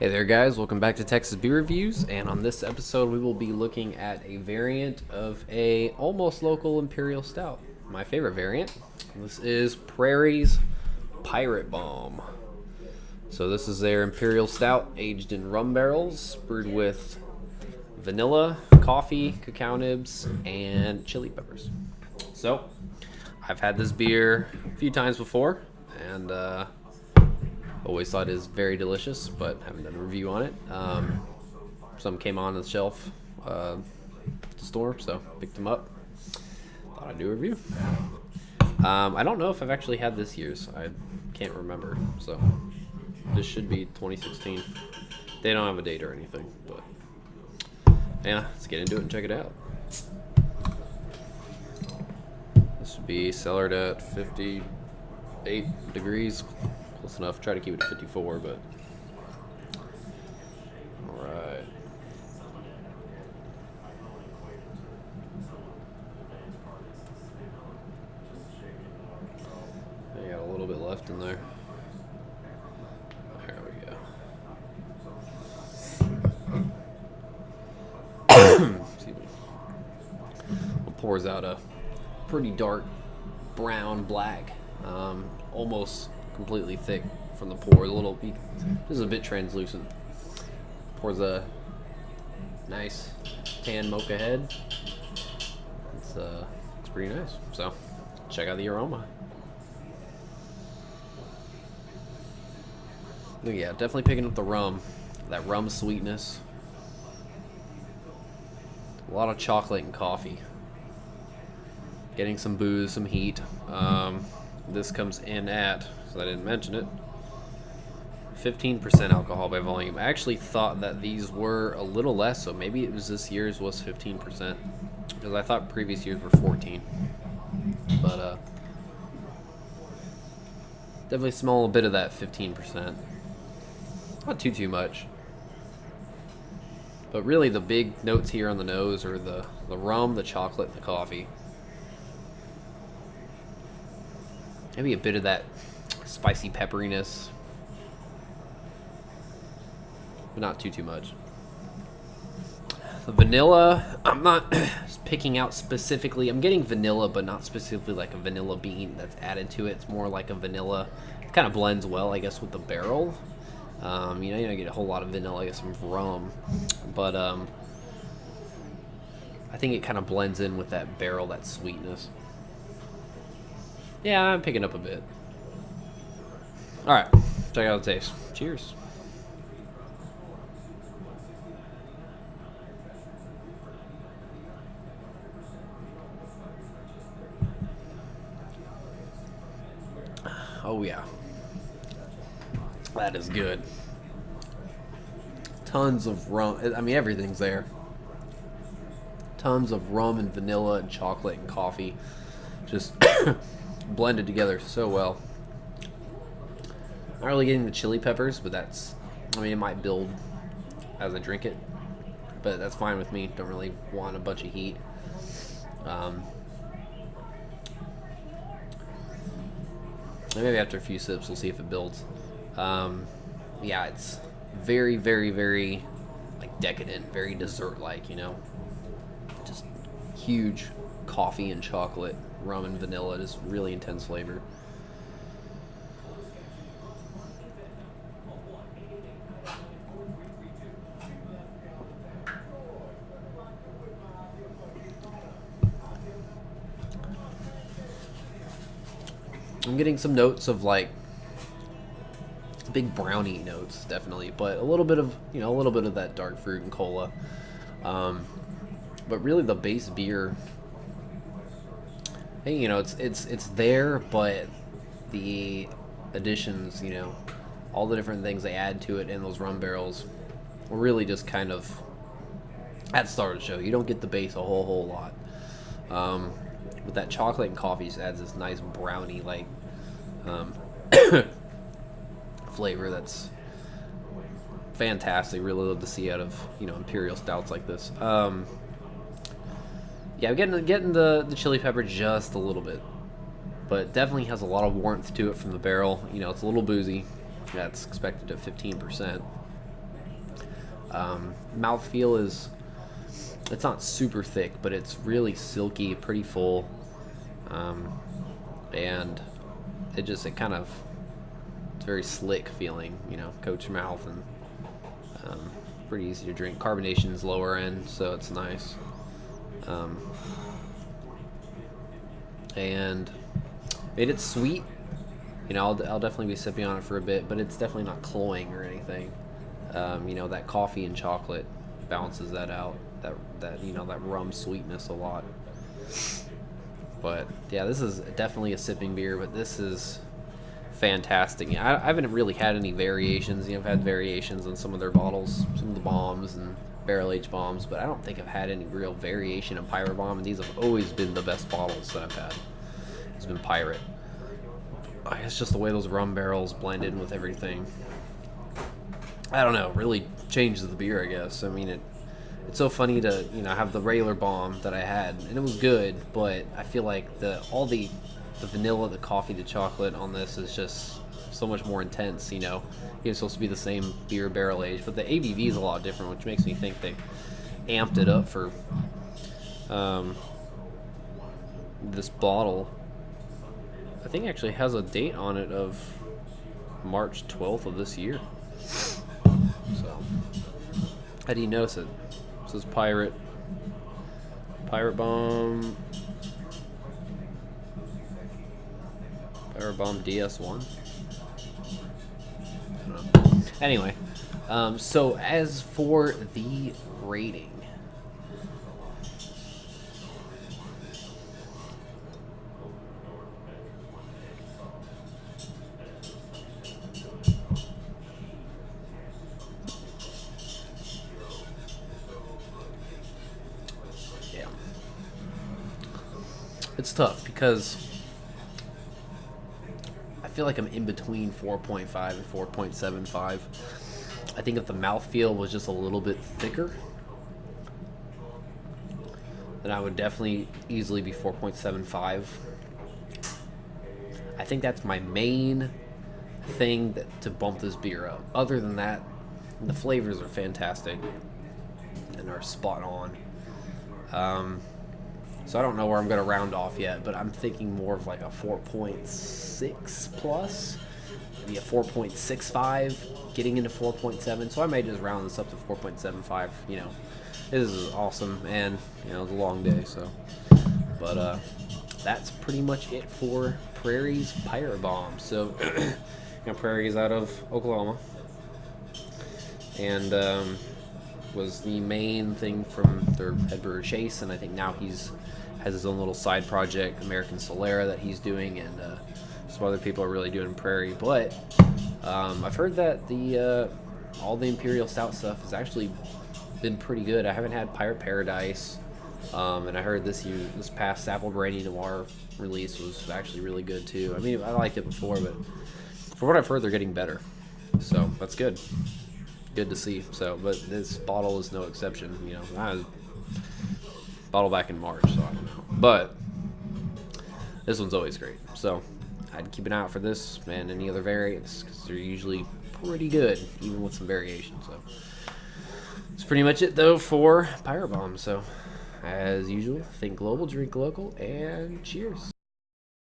Hey there guys, welcome back to Texas Beer Reviews, and on this episode we will be looking at a variant of a almost local Imperial Stout. My favorite variant. This is Prairie's Pirate Bomb. So this is their Imperial Stout aged in rum barrels, brewed with vanilla, coffee, cacao nibs, and chili peppers. So I've had this beer a few times before, and always thought it is very delicious, but haven't done a review on it. Some came on the shelf at the store, so picked them up. Thought I'd do a review. I don't know if I've actually had this year's. I can't remember. So this should be 2016. They don't have a date or anything, but yeah, let's get into it and check it out. This would be cellared at 58 degrees. Close enough. Try to keep it at 54, but all right. I got a little bit left in there. There we go. Excuse me. It pours out a pretty dark brown black, almost completely thick from the pour. This is a bit translucent. Pours a nice tan mocha head. It's pretty nice. So check out the aroma. Yeah, definitely picking up the rum, that rum sweetness. A lot of chocolate and coffee. Getting some booze, some heat. This comes in at, so I didn't mention it, 15% alcohol by volume. I actually thought that these were a little less, so maybe it was this year's was 15%, because I thought previous years were 14. But definitely smell a bit of that 15%. Not too much. But really the big notes here on the nose are the rum, the chocolate, and the coffee. Maybe a bit of that spicy pepperiness, but not too much. The vanilla, I'm not picking out specifically. I'm getting vanilla, but not specifically like a vanilla bean that's added to it. It's more like a vanilla. It kind of blends well, I guess, with the barrel. You don't get a whole lot of vanilla, I guess, from rum, but I think it kind of blends in with that barrel, that sweetness. Yeah, I'm picking up a bit. Alright, check out the taste. Cheers. Oh yeah. That is good. Tons of rum. I mean, everything's there. Tons of rum and vanilla and chocolate and coffee. Just blended together so well. Not really getting the chili peppers, but that's, I mean, it might build as I drink it, but that's fine with me. Don't really want a bunch of heat. Maybe after a few sips we'll see if it builds. Yeah, it's very like decadent, very dessert-like, just huge coffee and chocolate, rum and vanilla, just really intense flavor. I'm getting some notes of like big brownie notes, definitely, but a little bit of that dark fruit and cola. But really the base beer, hey, it's there, but the additions, all the different things they add to it in those rum barrels were really just kind of at the start of the show. You don't get the base a whole lot. With that chocolate and coffee just adds this nice brownie like flavor that's fantastic. Really love to see out of Imperial stouts like this. Yeah, I'm getting the chili pepper just a little bit, but definitely has a lot of warmth to it from the barrel. It's a little boozy. That's expected at 15%. Mouthfeel is, it's not super thick, but it's really silky, pretty full, and it kind of, it's very slick feeling, coats your mouth, and pretty easy to drink. Carbonation is lower end, so it's nice. And it's sweet. I'll definitely be sipping on it for a bit, but it's definitely not cloying or anything. That coffee and chocolate balances that out. That rum sweetness a lot. But yeah, this is definitely a sipping beer, but this is fantastic. I haven't really had any variations. I've had variations on some of their bottles, some of the bombs and barrel-aged bombs, but I don't think I've had any real variation in Pirate Bomb, and these have always been the best bottles that I've had. It's been Pirate. It's just the way those rum barrels blend in with everything. I don't know, really changes the beer, I guess. It's so funny to, have the regular bomb that I had, and it was good, but I feel like all the vanilla, the coffee, the chocolate on this is just so much more intense, It's supposed to be the same beer barrel age, but the ABV is a lot different, which makes me think they amped it up for this bottle. I think it actually has a date on it of March 12th of this year. So, how do you notice it? It says Pirate Bomb DS1. I don't know. Anyway, so as for the rating, it's tough because I feel like I'm in between 4.5 and 4.75. I think if the mouthfeel was just a little bit thicker, then I would definitely easily be 4.75. I think that's my main thing to bump this beer up. Other than that, the flavors are fantastic and are spot on. So I don't know where I'm going to round off yet, but I'm thinking more of like a 4.6 plus, maybe a 4.65, getting into 4.7. So I may just round this up to 4.75. This is awesome, and it was a long day. So, but that's pretty much it for Prairie's Pirate Bomb. So, Prairie's out of Oklahoma, and was the main thing from their head brewer Chase, and I think now has his own little side project, American Solera, that he's doing, and some other people are really doing Prairie. But I've heard that all the Imperial Stout stuff has actually been pretty good. I haven't had Pirate Paradise, and I heard this past Apple Brandy Noir release was actually really good too. I liked it before, but from what I've heard, they're getting better, so that's good. Good to see. So, but this bottle is no exception. I was bottle back in March, so I don't know. But this one's always great. So I'd keep an eye out for this and any other variants, because they're usually pretty good, even with some variation. So that's pretty much it, though, for Pirate Bomb. So as usual, think global, drink local, and cheers.